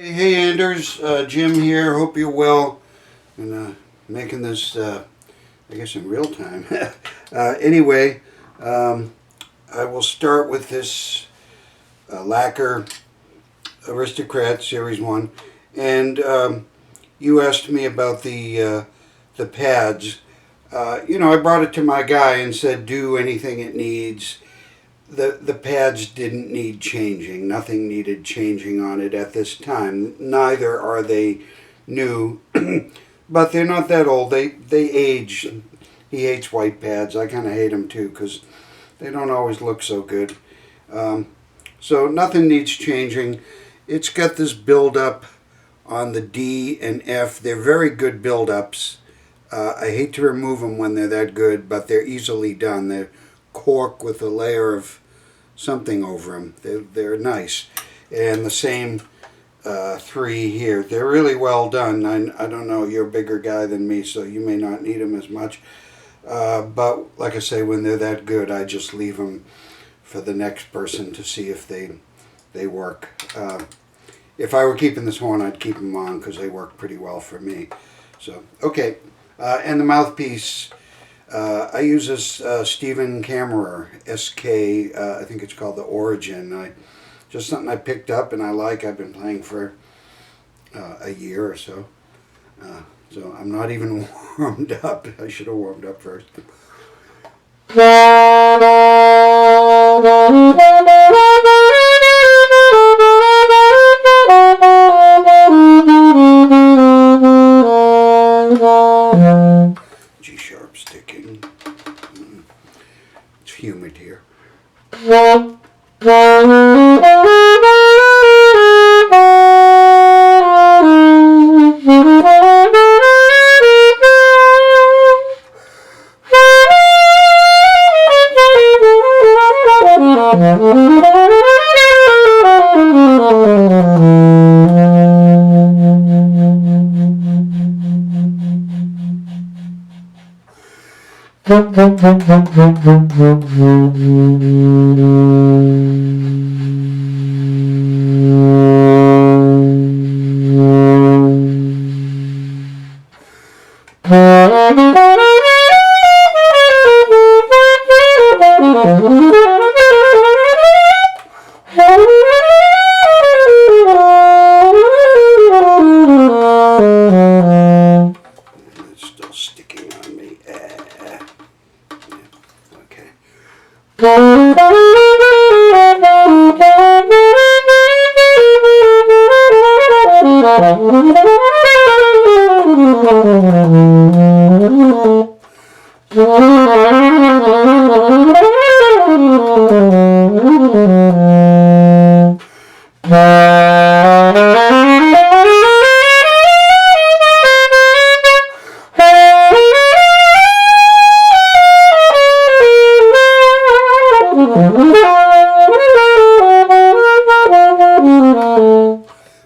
Hey Anders, Jim here. Hope you're well. And making this, I guess, in real time. Anyway, I will start with this Lacquer Aristocrat Series 1. And you asked me about the pads. I brought it to my guy and said, do anything it needs. The pads didn't need changing. Nothing needed changing on it at this time. Neither are they new, but they're not that old. They age. He hates white pads. I kind of hate them too because they don't always look so good. So nothing needs changing. It's got this buildup on the D and F. They're very good buildups. I hate to remove them when they're that good, but they're easily done. They're cork with a layer of something over them. They're nice. And the same three here. They're really well done. I don't know, you're a bigger guy than me, so you may not need them as much. But like I say, when they're that good, I just leave them for the next person to see if they work. If I were keeping this horn, I'd keep them on because they work pretty well for me. So, okay. And the mouthpiece, I use this Stephen Kammerer SK, I think it's called the Origin. Just something I picked up and I like. I've been playing for a year or so. So I'm not even warmed up. I should have warmed up first. G sharp sticking. It's humid here. It's still sticking on me. Okay.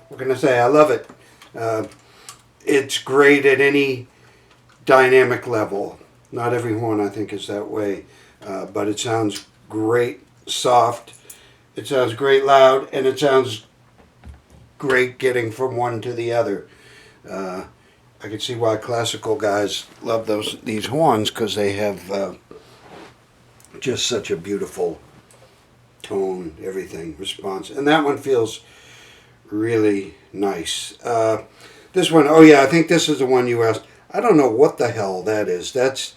What can I say? I love it. It's great at any dynamic level. Not every horn, I think, is that way. But it sounds great soft. It sounds great loud. And it sounds great getting from one to the other. I can see why classical guys love these horns because they have just such a beautiful tone, everything, response. And that one feels really nice. This one, oh yeah, I think this is the one you asked. I don't know what the hell that is. That's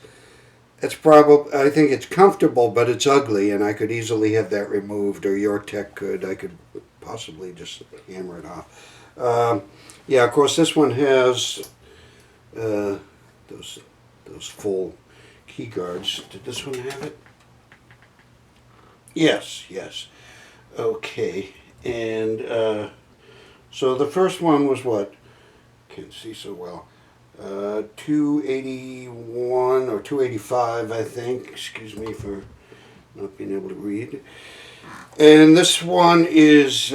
probably, I think it's comfortable, but it's ugly, and I could easily have that removed, or your tech could. I could possibly just hammer it off. Yeah, of course, this one has those full key guards. Did this one have it? Yes. Okay, and so the first one was what? Can't see so well. 281 or 285, I think. Excuse me for not being able to read. And this one is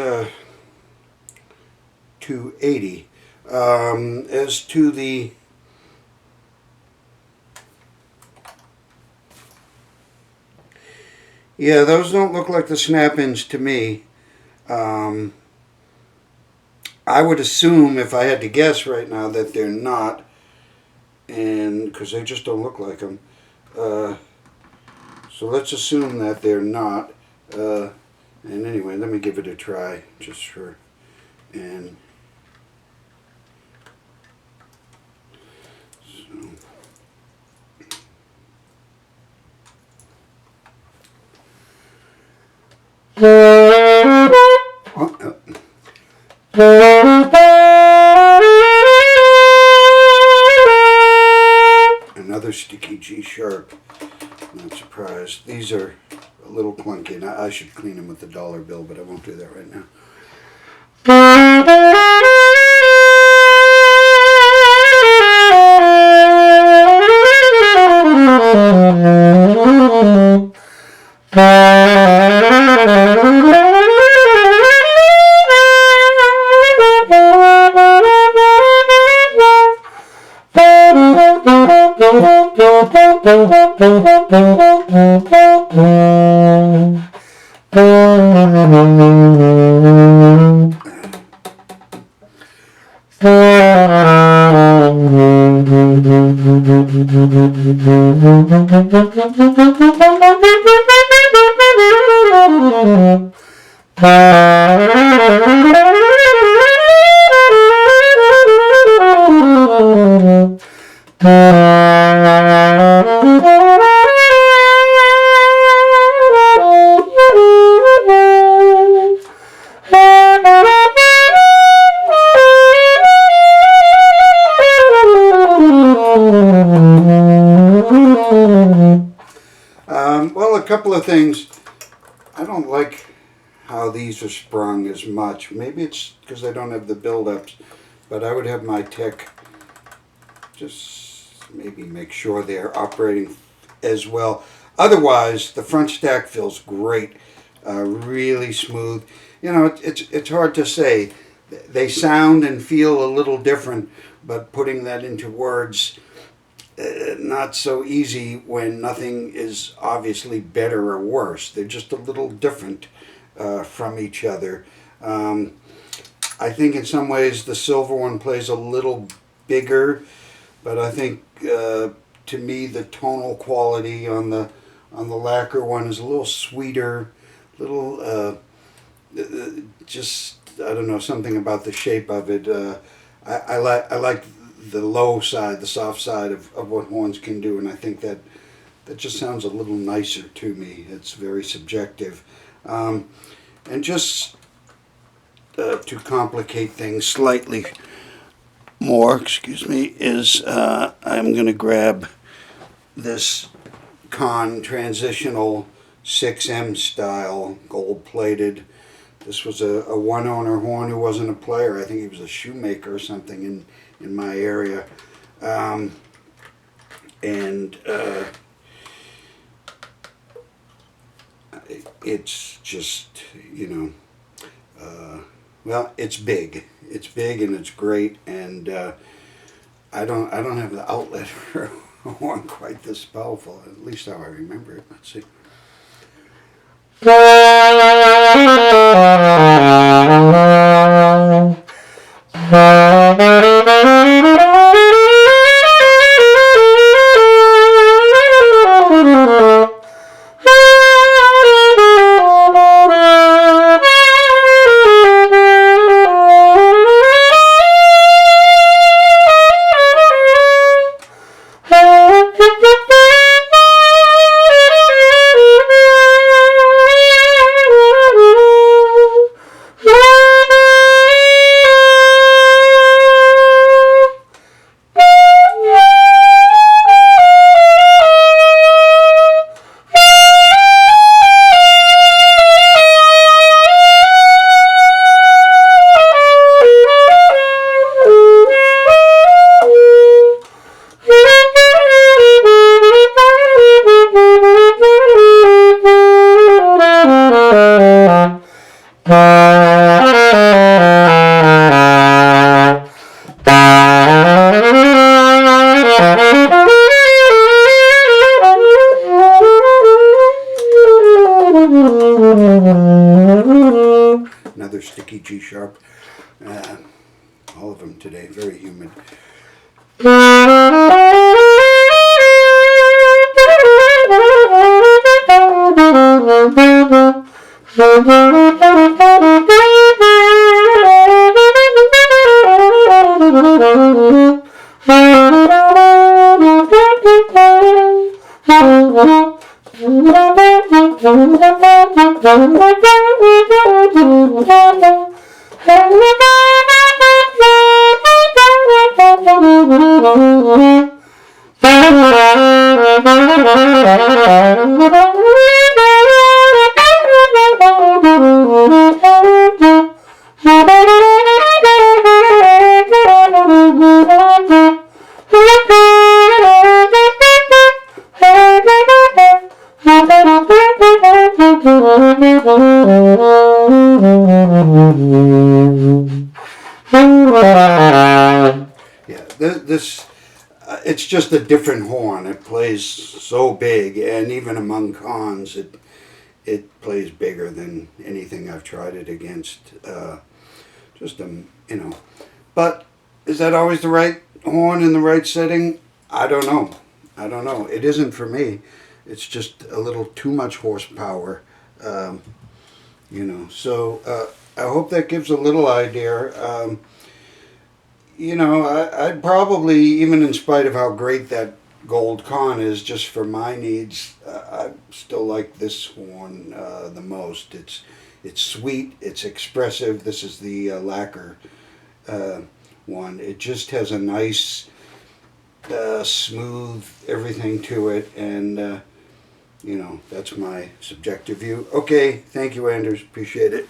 280. As to the Yeah, those don't look like the snap-ins to me. I would assume, if I had to guess right now, that they're not, and because they just don't look like them. So let's assume that they're not. And anyway, let me give it a try, just for, and so. Another sticky G sharp. Not surprised. These are a little clunky, and I should clean them with the dollar bill, but I won't do that right now. Well, a couple of things. I don't like how these are sprung as much. Maybe it's because I don't have the build-ups, but I would have my tech just maybe make sure they're operating as well. Otherwise, the front stack feels great, really smooth. You know, it's hard to say. They sound and feel a little different, but putting that into words, not so easy when nothing is obviously better or worse. They're just a little different from each other. I think in some ways the silver one plays a little bigger, but I think to me the tonal quality on the lacquer one is a little sweeter, little just, I don't know, something about the shape of it. I like the low side, the soft side of what horns can do, and I think that just sounds a little nicer to me. It's very subjective. And just to complicate things slightly more, excuse me, is I'm going to grab this Con transitional 6M style, gold plated. This was a one owner horn who wasn't a player. I think he was a shoemaker or something in my area. It's just, you know, well, it's big. It's big and it's great, and I don't have the outlet for a horn quite this powerful, at least how I remember it. Let's see. all of them today. Very humid. Yeah, this it's just a different horn. It plays so big, and even among cons, it plays bigger than anything I've tried it against. Just you know, but is that always the right horn in the right setting? I don't know. I don't know. It isn't for me. It's just a little too much horsepower. You know, so I hope that gives a little idea. You know, I'd probably, even in spite of how great that gold con is, just for my needs, I still like this horn the most. It's sweet, it's expressive. This is the lacquer one. It just has a nice, smooth everything to it, and you know, that's my subjective view. Okay, thank you, Anders. Appreciate it.